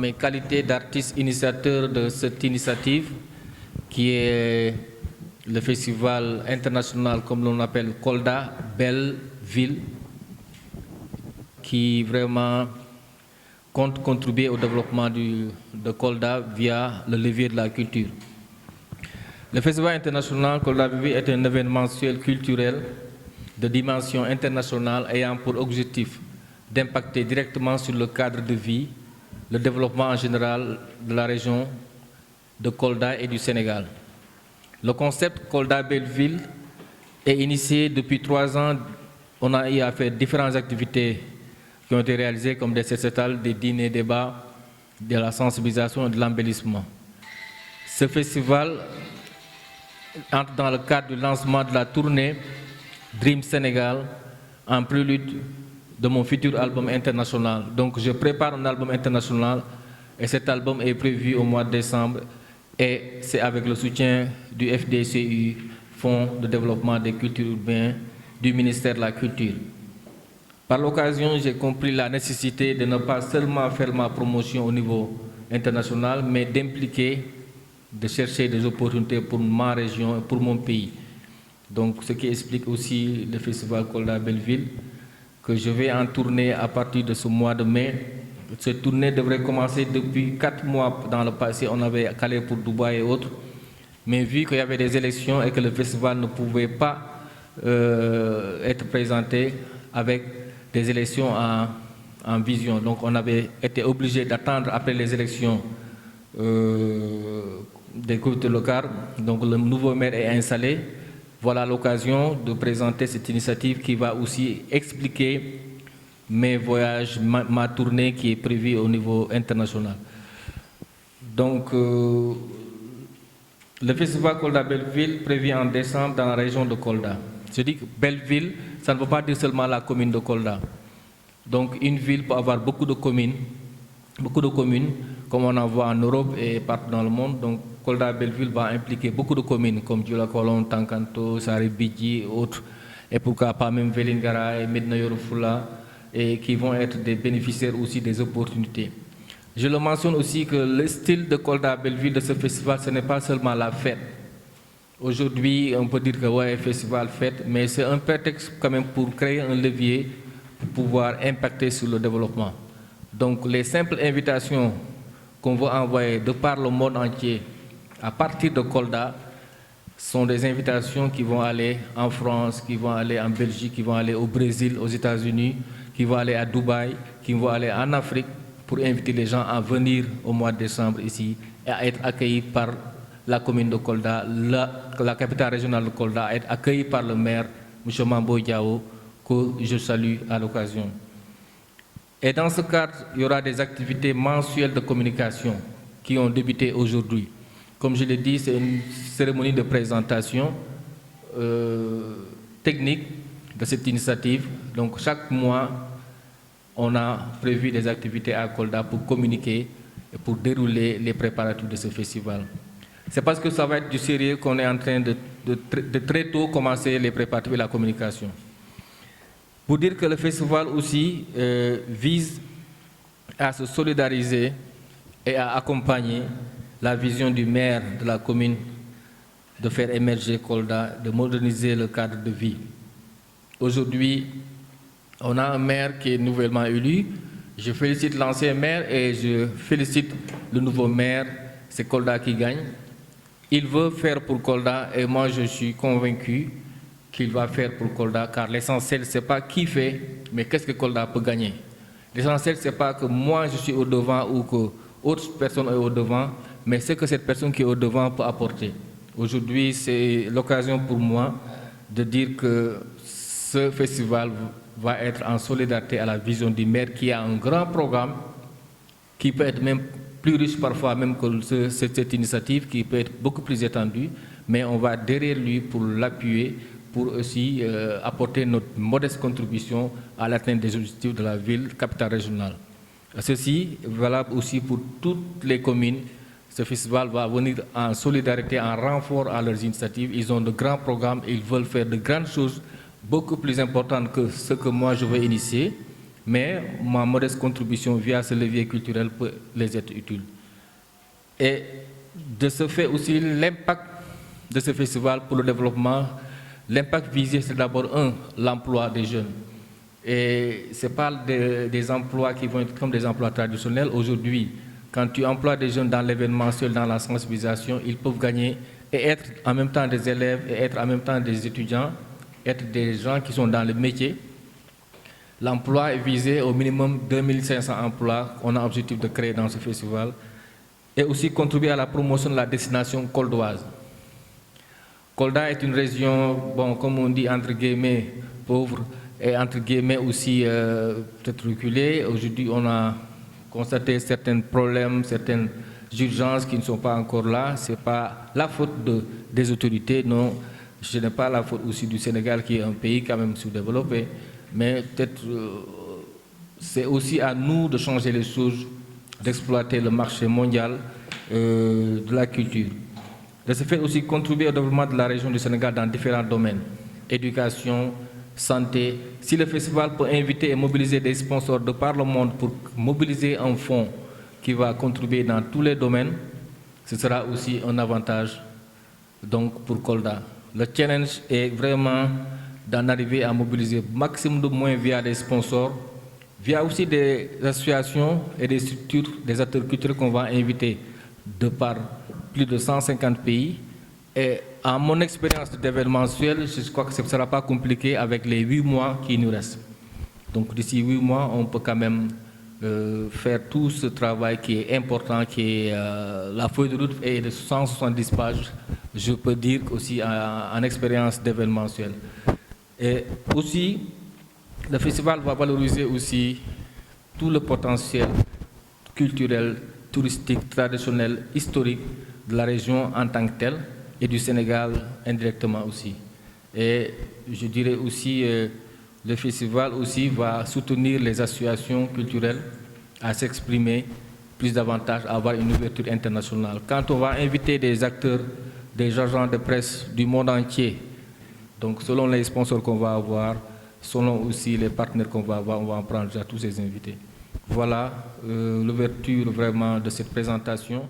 mes qualités d'artiste initiateur de cette initiative, qui est le festival international, comme l'on appelle Kolda, Belle Ville, qui vraiment compte contribuer au développement de Kolda via le levier de la culture. Le festival international Kolda Belle Ville est un événementiel culturel de dimension internationale ayant pour objectif d'impacter directement sur le cadre de vie, le développement en général de la région de Kolda et du Sénégal. Le concept Kolda Belle Ville est initié depuis 3 ans. On a eu à faire différentes activités qui ont été réalisées comme des récitals, des dîners, débats, de la sensibilisation et de l'embellissement. Ce festival entre dans le cadre du lancement de la tournée Dream Sénégal en prélude de mon futur album international. Donc je prépare un album international et cet album est prévu au mois de décembre et c'est avec le soutien du FDCU, Fonds de développement des cultures urbaines du ministère de la Culture. Par l'occasion, j'ai compris la nécessité de ne pas seulement faire ma promotion au niveau international, mais d'impliquer, de chercher des opportunités pour ma région et pour mon pays. Donc, ce qui explique aussi le festival Kolda Belle Ville, que je vais en tournée à partir de ce mois de mai. Cette tournée devrait commencer depuis 4 mois dans le passé. On avait calé pour Dubaï et autres. Mais vu qu'il y avait des élections et que le festival ne pouvait pas être présenté avec des élections en vision, donc on avait été obligé d'attendre après les élections des communautés locales. Donc le nouveau maire est installé. Voilà l'occasion de présenter cette initiative qui va aussi expliquer mes voyages, ma tournée qui est prévue au niveau international. Donc, le festival Kolda Belle Ville prévu en décembre dans la région de Kolda. Je dis que Belle Ville, ça ne veut pas dire seulement la commune de Kolda. Donc, une ville peut avoir beaucoup de communes, comme on en voit en Europe et partout dans le monde. Donc, Kolda Belle Ville va impliquer beaucoup de communes comme Dioulacolon, Tankanto, Saribidji, autres, et pourquoi pas même Vélingara et Medina Yoro Fula, et qui vont être des bénéficiaires aussi des opportunités. Je le mentionne aussi que le style de Kolda Belle Ville de ce festival, ce n'est pas seulement la fête. Aujourd'hui, on peut dire que ouais, festival, fête, mais c'est un prétexte quand même pour créer un levier pour pouvoir impacter sur le développement. Donc les simples invitations qu'on veut envoyer de par le monde entier à partir de Kolda sont des invitations qui vont aller en France, qui vont aller en Belgique, qui vont aller au Brésil, aux États-Unis, qui vont aller à Dubaï, qui vont aller en Afrique pour inviter les gens à venir au mois de décembre ici et à être accueillis par la commune de Kolda, la capitale régionale de Kolda, à être accueillis par le maire, M. Mambo Diao, que je salue à l'occasion. Et dans ce cadre, il y aura des activités mensuelles de communication qui ont débuté aujourd'hui. Comme je l'ai dit, c'est une cérémonie de présentation technique de cette initiative. Donc chaque mois, on a prévu des activités à Kolda pour communiquer et pour dérouler les préparatifs de ce festival. C'est parce que ça va être du sérieux qu'on est en train de très tôt commencer les préparatifs et la communication. Pour dire que le festival aussi vise à se solidariser et à accompagner la vision du maire de la commune de faire émerger Kolda, de moderniser le cadre de vie. Aujourd'hui, on a un maire qui est nouvellement élu. Je félicite l'ancien maire et je félicite le nouveau maire. C'est Kolda qui gagne. Il veut faire pour Kolda et moi je suis convaincu qu'il va faire pour Kolda, car l'essentiel, ce n'est pas qui fait, mais qu'est-ce que Kolda peut gagner. L'essentiel, ce n'est pas que moi je suis au devant ou que autre personne est au devant, mais ce que cette personne qui est au devant peut apporter. Aujourd'hui, c'est l'occasion pour moi de dire que ce festival va être en solidarité à la vision du maire qui a un grand programme qui peut être même plus riche parfois même que cette initiative, qui peut être beaucoup plus étendue, mais on va derrière lui pour l'appuyer, pour aussi apporter notre modeste contribution à l'atteinte des objectifs de la ville, capitale régionale. Ceci est valable aussi pour toutes les communes. Ce festival va venir en solidarité, en renfort à leurs initiatives. Ils ont de grands programmes, ils veulent faire de grandes choses, beaucoup plus importantes que ce que moi je veux initier. mais ma modeste contribution via ce levier culturel peut les être utile. Et de ce fait aussi, l'impact de ce festival pour le développement, l'impact visé, c'est d'abord, l'emploi des jeunes. Et ce n'est pas des emplois qui vont être comme des emplois traditionnels. Aujourd'hui, quand tu emploies des jeunes dans l'événementiel, dans la sensibilisation, ils peuvent gagner et être en même temps des élèves, et être en même temps des étudiants, être des gens qui sont dans le métier. L'emploi est visé au minimum 2500 emplois qu'on a objectif de créer dans ce festival, et aussi contribuer à la promotion de la destination coldoise. Kolda est une région, bon, comme on dit, entre guillemets, pauvre, et entre guillemets aussi peut-être reculée. Aujourd'hui, on a constaté certains problèmes, certaines urgences qui ne sont pas encore là. Ce n'est pas la faute des autorités, non. Ce n'est pas la faute aussi du Sénégal qui est un pays quand même sous-développé, mais peut-être c'est aussi à nous de changer les choses, d'exploiter le marché mondial de la culture. De ce fait aussi contribuer au développement de la région du Sénégal dans différents domaines, éducation, santé. Si le festival peut inviter et mobiliser des sponsors de par le monde pour mobiliser un fonds qui va contribuer dans tous les domaines, ce sera aussi un avantage donc, pour Kolda. Le challenge est vraiment d'en arriver à mobiliser maximum de moyens via des sponsors, via aussi des associations et des structures, des acteurs culturels qu'on va inviter de par plus de 150 pays. Et à mon expérience d'événementiel, je crois que ce ne sera pas compliqué avec les 8 mois qui nous restent. Donc d'ici 8 mois, on peut quand même faire tout ce travail qui est important, qui est la feuille de route est de 170 pages, je peux dire aussi en expérience d'événementiel. Et aussi, le festival va valoriser aussi tout le potentiel culturel, touristique, traditionnel, historique de la région en tant que telle et du Sénégal indirectement aussi. Et je dirais aussi, le festival aussi va soutenir les associations culturelles à s'exprimer plus davantage, à avoir une ouverture internationale. Quand on va inviter des acteurs, des agents de presse du monde entier, donc selon les sponsors qu'on va avoir, selon aussi les partenaires qu'on va avoir, on va en prendre déjà tous ces invités. Voilà l'ouverture vraiment de cette présentation.